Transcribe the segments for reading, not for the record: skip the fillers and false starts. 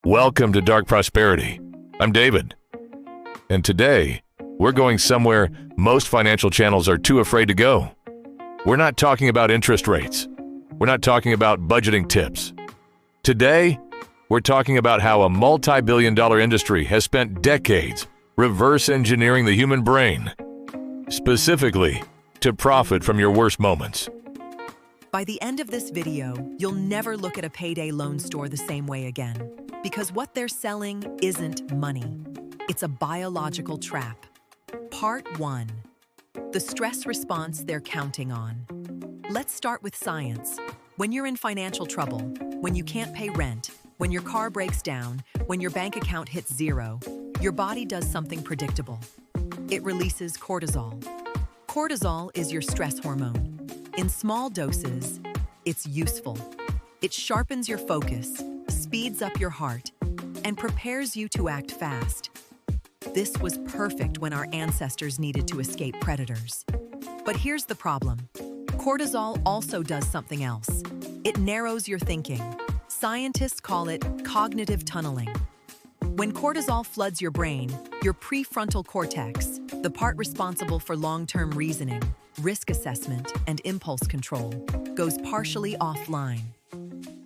Welcome to Dark Prosperity. I'm David. And today, we're going somewhere most financial channels are too afraid to go. We're not talking about interest rates. We're not talking about budgeting tips. Today, we're talking about how a multi-billion-dollar industry has spent decades reverse engineering the human brain, specifically to profit from your worst moments. By the end of this video, you'll never look at a payday loan store the same way again, because what they're selling isn't money. It's a biological trap. Part 1. The stress response they're counting on. Let's start with science. When you're in financial trouble, when you can't pay rent, when your car breaks down, when your bank account hits zero, your body does something predictable. It releases cortisol. Cortisol is your stress hormone. In small doses, it's useful. It sharpens your focus, speeds up your heart, and prepares you to act fast. This was perfect when our ancestors needed to escape predators. But here's the problem. Cortisol also does something else. It narrows your thinking. Scientists call it cognitive tunneling. When cortisol floods your brain, your prefrontal cortex, the part responsible for long-term reasoning, risk assessment, and impulse control, goes partially offline.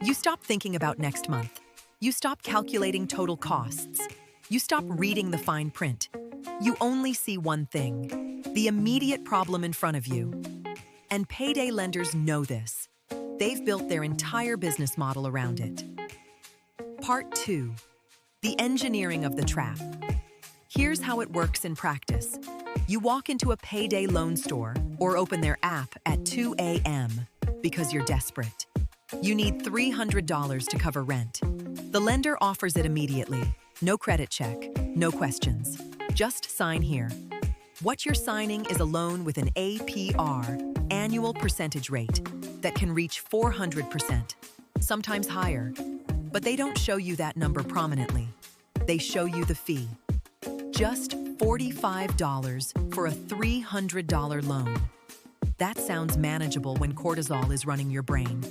You stop thinking about next month. You stop calculating total costs. You stop reading the fine print. You only see one thing, the immediate problem in front of you. And payday lenders know this. They've built their entire business model around it. Part 2. The engineering of the trap. Here's how it works in practice. You walk into a payday loan store or open their app at 2 a.m. because you're desperate. You need $300 to cover rent. The lender offers it immediately. No credit check, no questions. Just sign here. What you're signing is a loan with an APR, annual percentage rate, that can reach 400%, sometimes higher. But they don't show you that number prominently. They show you the fee. Just $45 for a $300 loan. That sounds manageable when cortisol is running your brain.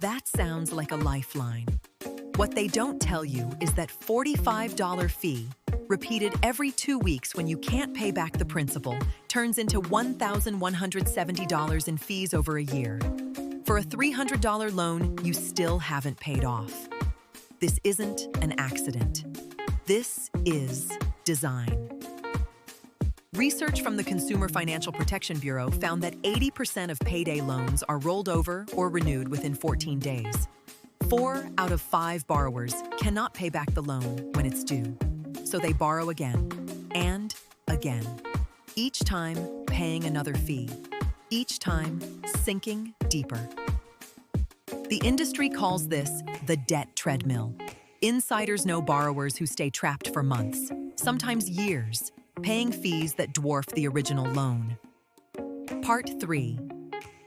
That sounds like a lifeline. What they don't tell you is that $45 fee, repeated every 2 weeks when you can't pay back the principal, turns into $1,170 in fees over a year. For a $300 loan, you still haven't paid off. This isn't an accident. This is design. Research from the Consumer Financial Protection Bureau found that 80% of payday loans are rolled over or renewed within 14 days. 4 out of 5 borrowers cannot pay back the loan when it's due, so they borrow again and again, each time paying another fee, each time sinking deeper. The industry calls this the debt treadmill. Insiders know borrowers who stay trapped for months, sometimes years, paying fees that dwarf the original loan. Part 3.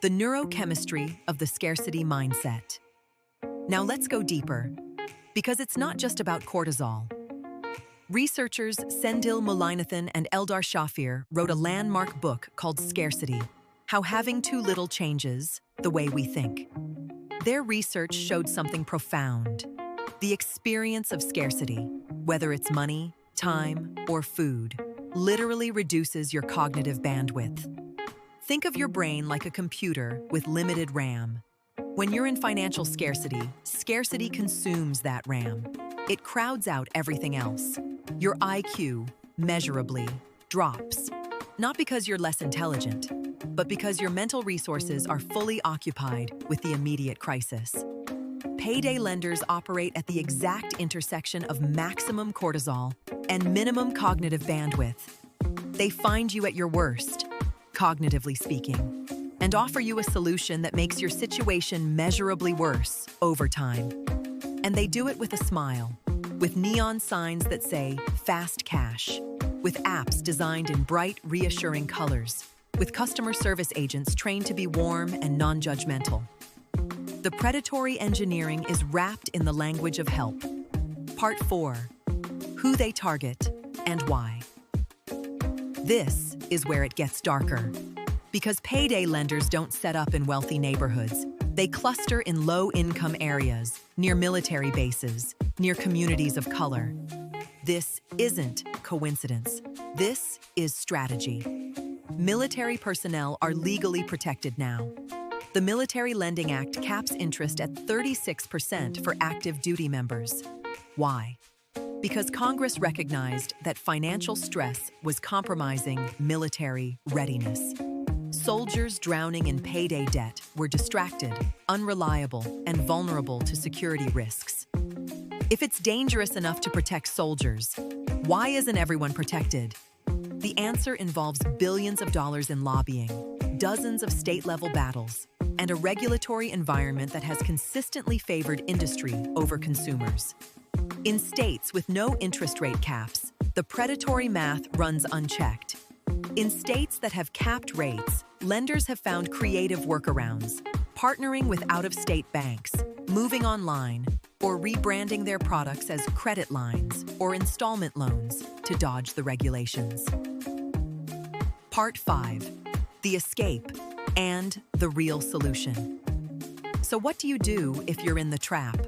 The neurochemistry of the scarcity mindset. Now let's go deeper, because it's not just about cortisol. Researchers Sendil Mullainathan and Eldar Shafir wrote a landmark book called Scarcity, How Having Too Little Changes the Way We Think. Their research showed something profound. The experience of scarcity, whether it's money, time, or food, literally reduces your cognitive bandwidth. Think of your brain like a computer with limited RAM. When you're in financial scarcity, scarcity consumes that RAM. It crowds out everything else. Your IQ, measurably, drops. Not because you're less intelligent, but because your mental resources are fully occupied with the immediate crisis. Payday lenders operate at the exact intersection of maximum cortisol and minimum cognitive bandwidth. They find you at your worst, cognitively speaking, and offer you a solution that makes your situation measurably worse over time. And they do it with a smile, with neon signs that say fast cash, with apps designed in bright, reassuring colors, with customer service agents trained to be warm and non-judgmental. The predatory engineering is wrapped in the language of help. Part 4. Who they target and why. This is where it gets darker. Because payday lenders don't set up in wealthy neighborhoods. They cluster in low-income areas, near military bases, near communities of color. This isn't coincidence. This is strategy. Military personnel are legally protected now. The Military Lending Act caps interest at 36% for active duty members. Why? Because Congress recognized that financial stress was compromising military readiness. Soldiers drowning in payday debt were distracted, unreliable, and vulnerable to security risks. If it's dangerous enough to protect soldiers, why isn't everyone protected? The answer involves billions of dollars in lobbying, dozens of state-level battles, and a regulatory environment that has consistently favored industry over consumers. In states with no interest rate caps, the predatory math runs unchecked. In states that have capped rates, lenders have found creative workarounds, partnering with out-of-state banks, moving online, or rebranding their products as credit lines or installment loans to dodge the regulations. Part 5. The escape and the real solution. So what do you do if you're in the trap?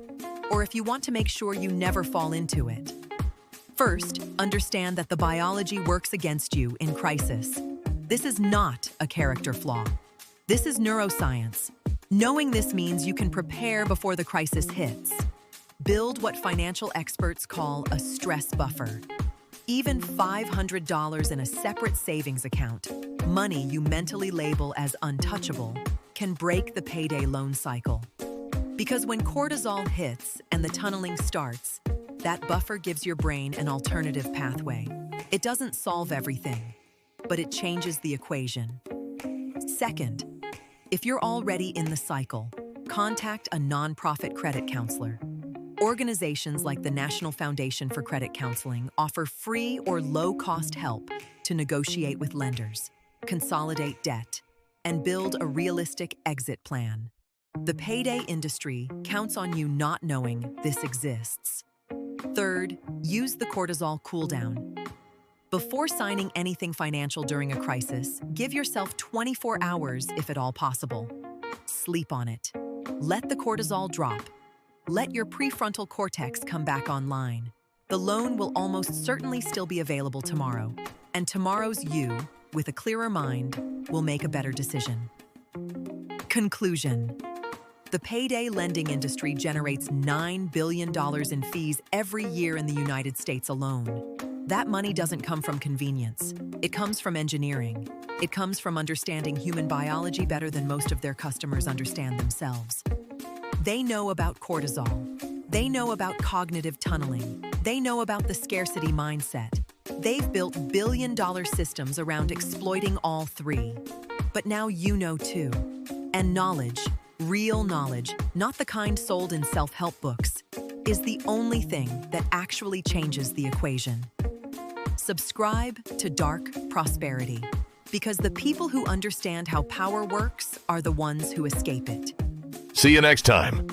Or if you want to make sure you never fall into it? First, understand that the biology works against you in crisis. This is not a character flaw. This is neuroscience. Knowing this means you can prepare before the crisis hits. Build what financial experts call a stress buffer. Even $500 in a separate savings account, money you mentally label as untouchable, can break the payday loan cycle. Because when cortisol hits and the tunneling starts, that buffer gives your brain an alternative pathway. It doesn't solve everything, but it changes the equation. Second, if you're already in the cycle, contact a nonprofit credit counselor. Organizations like the National Foundation for Credit Counseling offer free or low-cost help to negotiate with lenders, consolidate debt, and build a realistic exit plan. The payday industry counts on you not knowing this exists. Third, use the cortisol cooldown. Before signing anything financial during a crisis, give yourself 24 hours if at all possible. Sleep on it. Let the cortisol drop. Let your prefrontal cortex come back online. The loan will almost certainly still be available tomorrow, and tomorrow's you, with a clearer mind, will make a better decision. Conclusion. The payday lending industry generates $9 billion in fees every year in the United States alone. That money doesn't come from convenience. It comes from engineering. It comes from understanding human biology better than most of their customers understand themselves. They know about cortisol. They know about cognitive tunneling. They know about the scarcity mindset. They've built billion-dollar systems around exploiting all three. But now you know too. And knowledge, real knowledge, not the kind sold in self-help books, is the only thing that actually changes the equation. Subscribe to Dark Prosperity, because the people who understand how power works are the ones who escape it. See you next time.